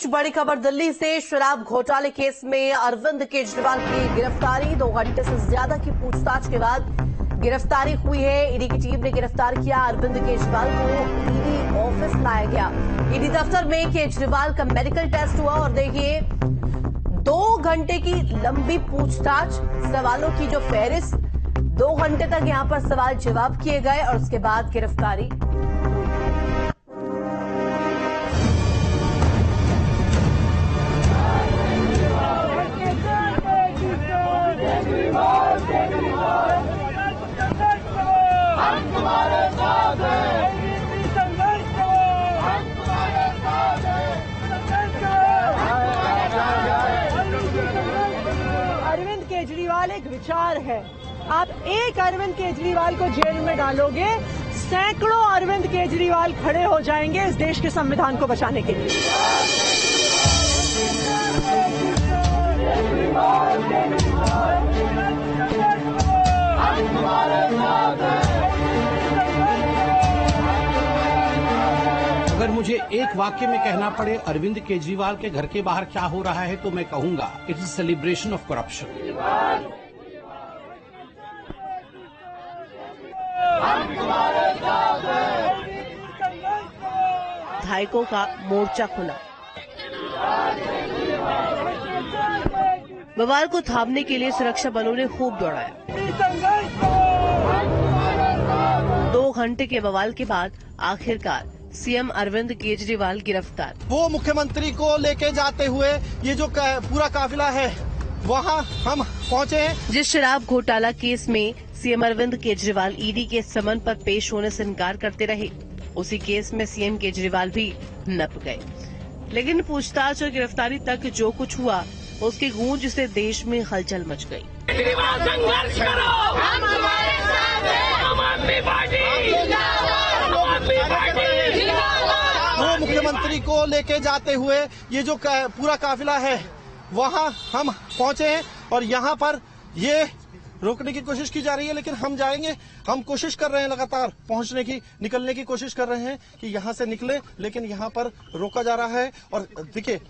बड़ी खबर दिल्ली से। शराब घोटाले केस में अरविंद केजरीवाल की गिरफ्तारी। 2 घंटे से ज्यादा की पूछताछ के बाद गिरफ्तारी हुई है। ईडी की टीम ने गिरफ्तार किया अरविंद केजरीवाल को। ईडी ऑफिस लाया गया। ईडी दफ्तर में केजरीवाल का मेडिकल टेस्ट हुआ और देखिए 2 घंटे की लंबी पूछताछ, सवालों की जो फहरिस्त, 2 घंटे तक यहां पर सवाल जवाब किए गए और उसके बाद गिरफ्तारी। अरविंद केजरीवाल एक विचार है। आप एक अरविंद केजरीवाल को जेल में डालोगे, सैकड़ों अरविंद केजरीवाल खड़े हो जाएंगे इस देश के संविधान को बचाने के लिए। अगर मुझे एक वाक्य में कहना पड़े अरविंद केजरीवाल के घर के बाहर क्या हो रहा है तो मैं कहूंगा it is celebration of corruption. विधायकों का मोर्चा खुला। बवाल को थामने के लिए सुरक्षा बलों ने खूब दौड़ाया। 2 घंटे के बवाल के बाद आखिरकार सीएम अरविंद केजरीवाल गिरफ्तार। वो मुख्यमंत्री को लेके जाते हुए ये जो पूरा काफिला है वहाँ हम पहुँचे हैं। जिस शराब घोटाला केस में सीएम अरविंद केजरीवाल ईडी के समन पर पेश होने से इनकार करते रहे, उसी केस में सीएम केजरीवाल भी नप गए। लेकिन पूछताछ और गिरफ्तारी तक जो कुछ हुआ उसकी गूंज से देश में हलचल मच गई। संघर्ष करो, हम हमारे साथ हैं, आम आदमी पार्टी, वो मुख्यमंत्री को लेके जाते हुए ये जो पूरा काफिला है वहाँ हम पहुँचे हैं और यहाँ पर ये रोकने की कोशिश की जा रही है, लेकिन हम जाएंगे। हम कोशिश कर रहे हैं लगातार पहुंचने की, निकलने की कोशिश कर रहे हैं कि यहाँ से निकले, लेकिन यहाँ पर रोका जा रहा है। और देखिए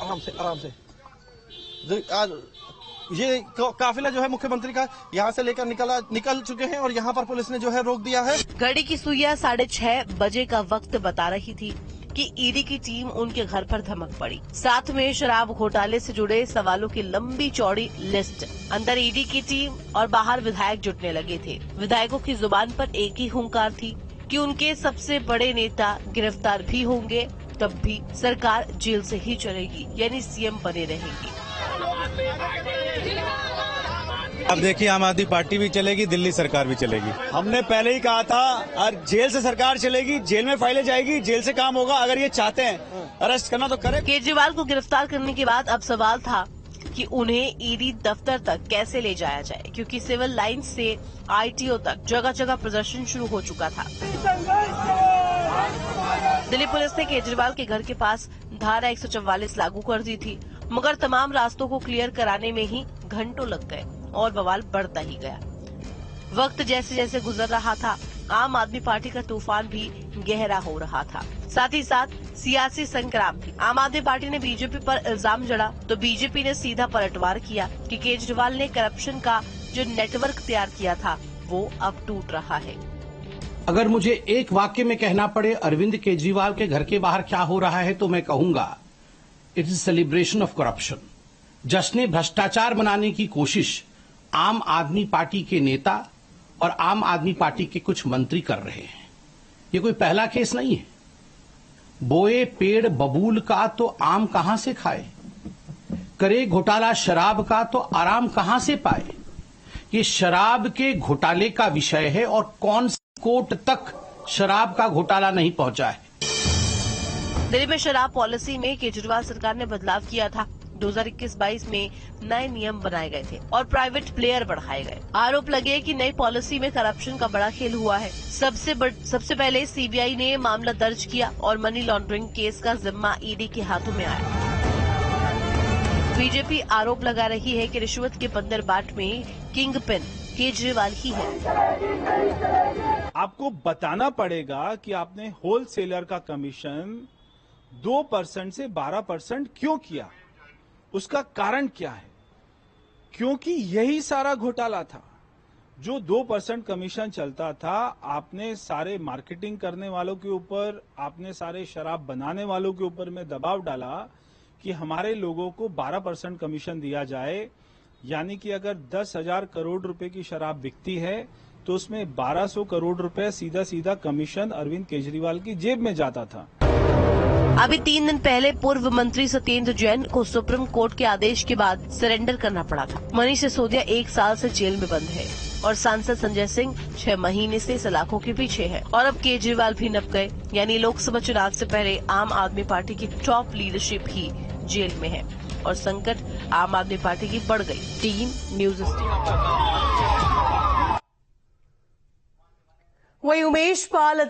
आराम से आज ये काफिला जो है मुख्यमंत्री का यहाँ से लेकर निकल चुके हैं और यहाँ पर पुलिस ने जो है रोक दिया है। घड़ी की सुइयां 6:30 बजे का वक्त बता रही थी कि ईडी की टीम उनके घर पर धमक पड़ी। साथ में शराब घोटाले से जुड़े सवालों की लंबी चौड़ी लिस्ट। अंदर ईडी की टीम और बाहर विधायक जुटने लगे थे। विधायकों की जुबान पर एक ही हुंकार थी कि उनके सबसे बड़े नेता गिरफ्तार भी होंगे तब भी सरकार जेल से ही चलेगी, यानी सीएम बने रहेंगे। अब देखिए आम आदमी पार्टी भी चलेगी, दिल्ली सरकार भी चलेगी। हमने पहले ही कहा था और जेल से सरकार चलेगी, जेल में फाइलें जाएगी, जेल से काम होगा। अगर ये चाहते हैं अरेस्ट करना तो करें। केजरीवाल को गिरफ्तार करने के बाद अब सवाल था कि उन्हें ईडी दफ्तर तक कैसे ले जाया जाए, क्योंकि सिविल लाइन से आईटीओ तक जगह जगह प्रदर्शन शुरू हो चुका था। दिल्ली पुलिस ने केजरीवाल के घर के पास धारा 144 लागू कर दी थी, मगर तमाम रास्तों को क्लियर कराने में ही घंटों लग गए और बवाल बढ़ता ही गया। वक्त जैसे जैसे गुजर रहा था, आम आदमी पार्टी का तूफान भी गहरा हो रहा था। साथ ही साथ सियासी संग्राम भी। आम आदमी पार्टी ने बीजेपी पर इल्जाम जड़ा तो बीजेपी ने सीधा पलटवार किया कि केजरीवाल ने करप्शन का जो नेटवर्क तैयार किया था वो अब टूट रहा है। अगर मुझे एक वाक्य में कहना पड़े अरविंद केजरीवाल के घर के बाहर क्या हो रहा है तो मैं कहूंगा it is celebration of corruption. जश्न भ्रष्टाचार बनाने की कोशिश आम आदमी पार्टी के नेता और आम आदमी पार्टी के कुछ मंत्री कर रहे हैं। ये कोई पहला केस नहीं है। बोए पेड़ बबूल का तो आम कहां से खाए, करे घोटाला शराब का तो आराम कहां से पाए। ये शराब के घोटाले का विषय है और कौन सी कोर्ट तक शराब का घोटाला नहीं पहुंचा है। दिल्ली में शराब पॉलिसी में केजरीवाल सरकार ने बदलाव किया था। 2021-22 में नए नियम बनाए गए थे और प्राइवेट प्लेयर बढ़ाए गए। आरोप लगे कि नई पॉलिसी में करप्शन का बड़ा खेल हुआ है। सबसे पहले सीबीआई ने मामला दर्ज किया और मनी लॉन्ड्रिंग केस का जिम्मा ईडी के हाथों में आया। बीजेपी आरोप लगा रही है कि रिश्वत के बंदरबाट में किंग पिन केजरीवाल ही है। आपको बताना पड़ेगा कि आपने होलसेलर का कमीशन 2% से 12% क्यों किया, उसका कारण क्या है? क्योंकि यही सारा घोटाला था। जो 2% कमीशन चलता था, आपने सारे मार्केटिंग करने वालों के ऊपर, आपने सारे शराब बनाने वालों के ऊपर में दबाव डाला कि हमारे लोगों को 12% कमीशन दिया जाए, यानी कि अगर 10,000 करोड़ रुपए की शराब बिकती है तो उसमें 1200 करोड़ रुपए सीधा सीधा कमीशन अरविंद केजरीवाल की जेब में जाता था। अभी 3 दिन पहले पूर्व मंत्री सत्येंद्र जैन को सुप्रीम कोर्ट के आदेश के बाद सरेंडर करना पड़ा था। मनीष सिसोदिया 1 साल से जेल में बंद है और सांसद संजय सिंह 6 महीने से सलाखों के पीछे है। और अब केजरीवाल भी नप गए, यानी लोकसभा चुनाव से पहले आम आदमी पार्टी की टॉप लीडरशिप ही जेल में है और संकट आम आदमी पार्टी की बढ़ गई। Team news. वही उमेश पाल